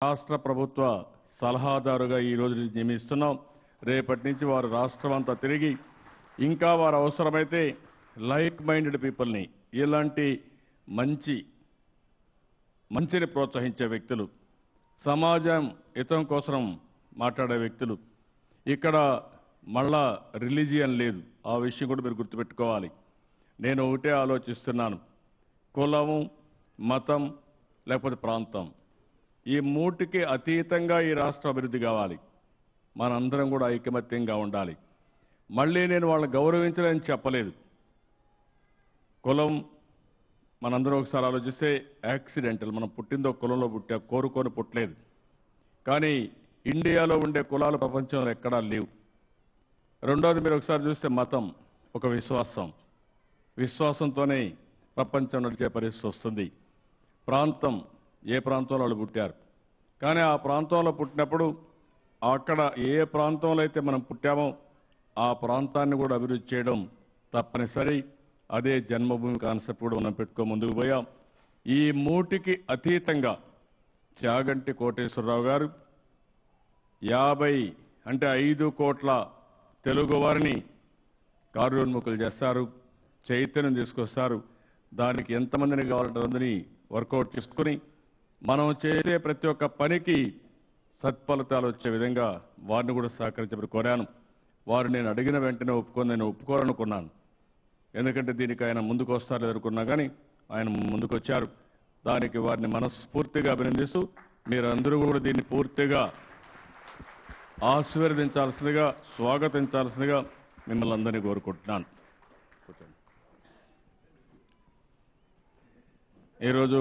రాష్ట్ర ప్రభుత్వ సలహాదారుగా ఈ రోజు నియమిస్తున్నాం. రేపటి నుంచి వారు రాష్ట్రం అంతా తిరిగి ఇంకా వారు అవసరమైతే లైక్ మైండెడ్ పీపుల్ని ఇలాంటి మంచిని ప్రోత్సహించే వ్యక్తులు, సమాజం హితం కోసం మాట్లాడే వ్యక్తులు. ఇక్కడ మళ్ళా రిలీజియన్ లేదు, ఆ విషయం కూడా మీరు గుర్తుపెట్టుకోవాలి. నేను ఒకటే ఆలోచిస్తున్నాను, కులము, మతం లేకపోతే ప్రాంతం, ఈ మూటికి అతీతంగా ఈ రాష్ట్ర అభివృద్ధి కావాలి. మనందరం కూడా ఐకమత్యంగా ఉండాలి. మళ్ళీ నేను వాళ్ళని గౌరవించలేని చెప్పలేదు. కులం మనందరం ఒకసారి ఆలోచిస్తే యాక్సిడెంటల్, మనం పుట్టిందో కులంలో కోరుకొని పుట్టలేదు. కానీ ఇండియాలో ఉండే కులాలు ప్రపంచంలో ఎక్కడా లేవు. రెండోది మీరు ఒకసారి చూస్తే మతం ఒక విశ్వాసంతోనే ప్రపంచం నడిచే పరిస్థితి వస్తుంది. ప్రాంతం, ఏ ప్రాంతంలో వాళ్ళు పుట్టారు, కానీ ఆ ప్రాంతంలో పుట్టినప్పుడు అక్కడ ఏ ప్రాంతంలో అయితే మనం పుట్టామో ఆ ప్రాంతాన్ని కూడా అభివృద్ధి చేయడం తప్పనిసరి. అదే జన్మభూమి కాన్సెప్ట్ కూడా మనం ముందుకు పోయాం. ఈ మూటికి అతీతంగా చాగంటి కోటేశ్వరరావు గారు 5 కోట్ల తెలుగు వారిని కార్యోన్ముఖులు చేస్తారు, చైతన్యం తీసుకొస్తారు. దానికి ఎంతమందిని కావాలంటే వర్కౌట్ చేసుకుని మనం చేసే ప్రతి ఒక్క పనికి సత్ఫలితాలు వచ్చే విధంగా వారిని కూడా సహకరించమని కోరాను. వారు నేను అడిగిన వెంటనే నేను ఒప్పుకోవాలనుకున్నాను. ఎందుకంటే దీనికి ఆయన ముందుకు వస్తారు ఎదుర్కొన్నా కానీ ఆయన ముందుకు వచ్చారు. దానికి వారిని మనస్ఫూర్తిగా అభినందిస్తూ మీరందరూ కూడా దీన్ని పూర్తిగా ఆశీర్వదించాల్సిందిగా, స్వాగతించాల్సిందిగా మిమ్మల్ని అందరినీ కోరుకుంటున్నాను. ఈరోజు